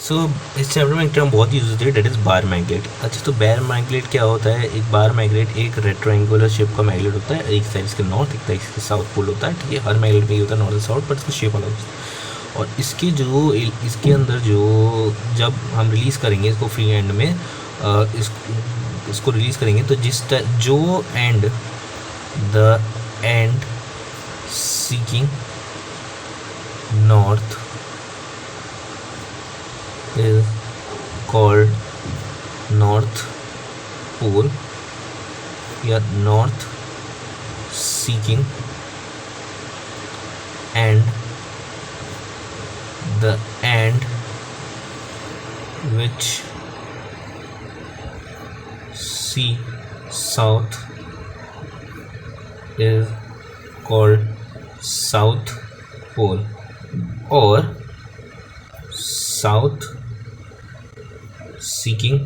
सो इस चैप्टर में एक टर्म बहुत यूज होती है, डेट इज़ बार मैग्नेट। अच्छा, तो बार मैग्नेट क्या होता है? एक बार मैग्नेट एक रेक्टेंगुलर शेप का मैग्नेट होता है, एक साइड इसके नॉर्थ, एक साइड इसके साउथ पोल होता है, ठीक है। हर मैग्नेट में ये होता है नॉर्थ साउथ, बट इसका शेप अलग होता है। और इसके जो इसके अंदर जो जब हम रिलीज़ करेंगे इसको फ्री एंड में, इसको रिलीज़ करेंगे तो जो and the end seeking north is called north pole या north seeking, and the end which see south is called south pole और south सीकिंग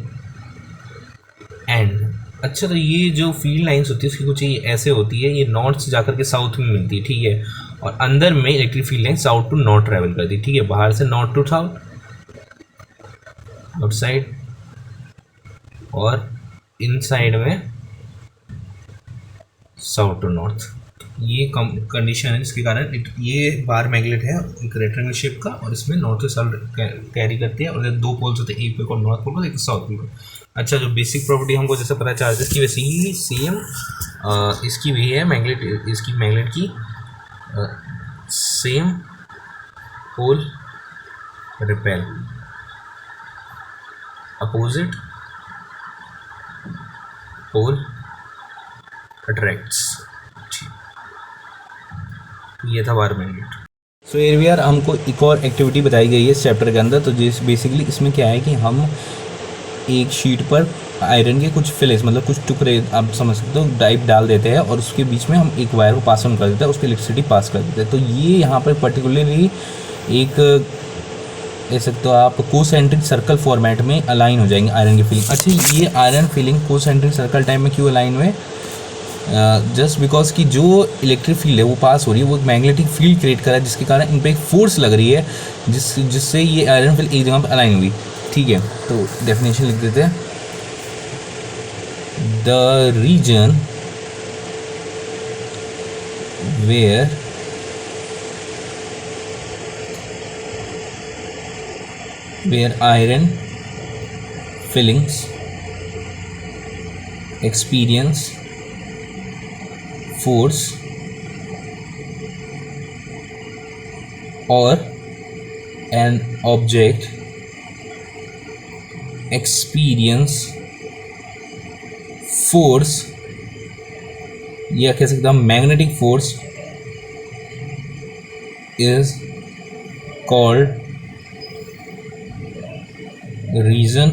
एंड। अच्छा, तो ये जो फील्ड लाइंस होती है उसकी कुछ ये ऐसे होती है, ये नॉर्थ से जाकर के साउथ में मिलती है, ठीक है। और अंदर में electric field line south to north travel करती है, ठीक है। बाहर से नॉर्थ टू साउथ आउटसाइड, और इनसाइड में साउथ टू नॉर्थ। ये कंडीशन है जिसके कारण ये बार मैग्नेट है एक रेक्टेंगल शेप का, और इसमें नॉर्थ से साउथ कैरी करती है, और दो पोल्स होते हैं, एक को नॉर्थ पोल को, एक साउथ पोल को। अच्छा, जो बेसिक प्रॉपर्टी हमको जैसे पता है चार्जेस की, वैसे ही सेम इसकी भी है मैग्नेट, इसकी मैग्नेट की same pole repel, opposite pole attracts. ये था bar magnet. So here we are, हमको एक और एक्टिविटी बताई गई है इस चैप्टर के अंदर। तो जिस बेसिकली इसमें क्या है कि हम एक शीट पर आयरन के कुछ फिलेट्स, मतलब कुछ टुकड़े आप समझ सकते हो, डाइप डाल देते हैं, और उसके बीच में हम एक वायर को पास ऑन कर देते हैं, उसकी इलेक्ट्रिसिटी पास कर देते हैं। तो ये यहाँ पर पर्टिकुलरली एक कह सकते हो आप कोसेंट्रिक सर्कल फॉर्मेट में अलाइन हो जाएंगे आयरन की फीलिंग। अच्छा, ये iron feeling concentric circle type में क्यों अलाइन हुए? जस्ट बिकॉज कि जो इलेक्ट्रिक फील्ड है वो पास हो रही है, वो एक मैग्नेटिक फील्ड क्रिएट करा है, जिसके कारण इन पर एक फोर्स लग रही है, जिससे ये आयरन फील्ड एक जगह पर अलाइन हुई, ठीक है। तो डेफिनेशन लिख देते हैं, the region where iron fillings experience force or an object experience force, या कह सकते हैं magnetic force, is called region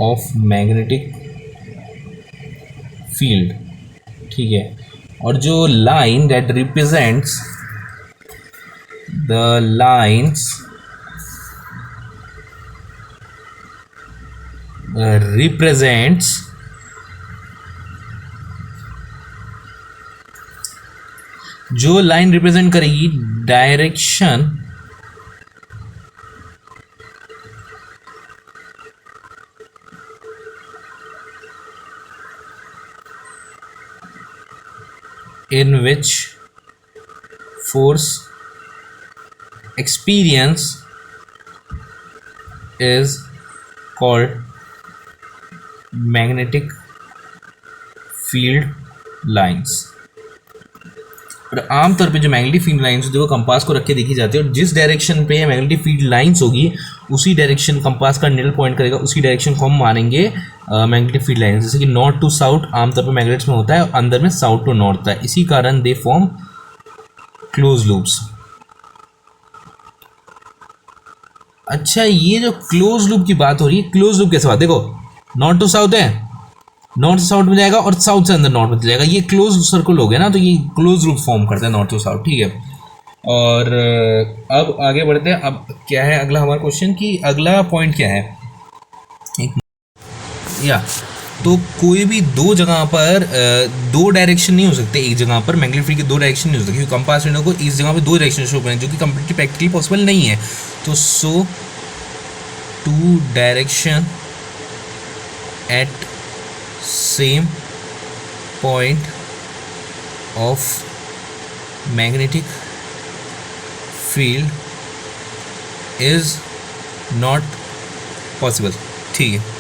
of magnetic field, ठीक है। और जो line that represents the lines represents जो लाइन रिप्रेजेंट करेगी direction in which force experience is called magnetic field lines। और आमतौर पे जो मैग्नेटिक फील्ड लाइंस होती है वो कंपास को रख के देखी जाती है, और जिस डायरेक्शन पे मैग्नेटिक फील्ड लाइंस होगी उसी डायरेक्शन कंपास का नीडल पॉइंट करेगा, उसी डायरेक्शन को हम मानेंगे मैग्नेटिक फील्ड लाइंस। जैसे कि नॉर्थ टू साउथ आमतौर पे मैग्नेट्स में होता है, और अंदर में साउथ टू नॉर्थ होता है, इसी कारण दे फॉर्म क्लोज लूप्स। अच्छा, ये जो क्लोज लूप की बात हो रही है, क्लोज लूप कैसे बात, देखो नॉर्थ टू साउथ है, नॉर्थ से साउथ में जाएगा और साउथ से अंदर नॉर्थ में जाएगा, ये क्लोज सर्कल हो गया ना, तो ये क्लोज लूप फॉर्म करता है नॉर्थ टू साउथ, ठीक है। और अब आगे बढ़ते हैं। अब क्या है अगला हमारा क्वेश्चन, कि अगला पॉइंट क्या है, तो कोई भी दो जगह पर दो डायरेक्शन नहीं हो सकते एक जगह पर, मैग्नेटिक फील्ड के दो डायरेक्शन नहीं हो सकते क्योंकि कंपास विंडो को इस जगह पे दो डायरेक्शन शो करें जो कि कंप्लीटली प्रैक्टिकली पॉसिबल नहीं है। तो so two direction at same point of magnetic field is not possible. ठीक है,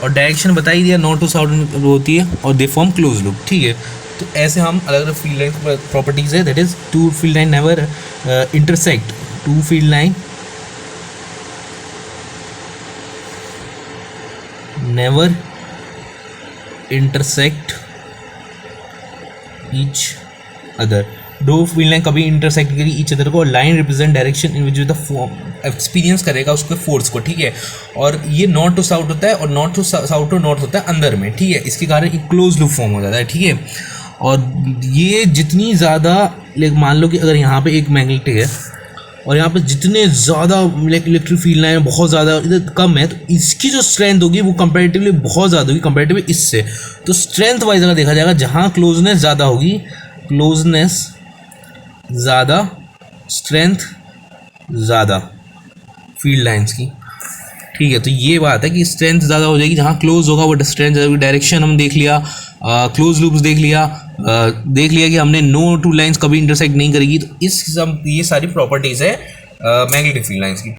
और डायरेक्शन बता ही दिया, नॉर्थ टू साउथ होती है और दे फॉर्म क्लोज लूप। ठीक है, तो ऐसे हम अलग अलग फील्ड लाइन प्रॉपर्टीज है, that is two field line never intersect, two field line never intersect each other, दो फील्ड लाइन कभी इंटरसेक्ट करेगी ईच अदर को, और line represent direction in which the experience करेगा उसके फोर्स को। ठीक है, और ये नॉर्थ टू साउथ होता है और north to south to north होता है अंदर में। ठीक है, इसके कारण एक क्लोज लूप फॉर्म हो जाता है। ठीक है, और ये जितनी ज़्यादा मान लो कि अगर यहाँ पे एक मैग्नेटिक है और यहाँ पे जितने ज़्यादा इलेक्ट्रिक फील्ड लाइन बहुत ज़्यादा इधर कम है, तो इसकी जो स्ट्रेंथ होगी वो कंपैरेटिवली बहुत ज़्यादा होगी कंपैरेटिवली इससे। तो स्ट्रेंथ वाइज अगर देखा जाएगा, जहाँ क्लोजनेस ज़्यादा होगी, क्लोजनेस ज़्यादा, स्ट्रेंथ ज़्यादा फील्ड लाइंस की। ठीक है, तो ये बात है कि स्ट्रेंथ ज़्यादा हो जाएगी जहाँ क्लोज होगा, वो स्ट्रेंथ ज़्यादा होगी। डायरेक्शन हम देख लिया, क्लोज लूप्स देख लिया कि हमने नो टू लाइंस कभी इंटरसेक्ट नहीं करेगी। तो इस ये सारी प्रॉपर्टीज़ है मैग्नेटिक फील्ड लाइंस की।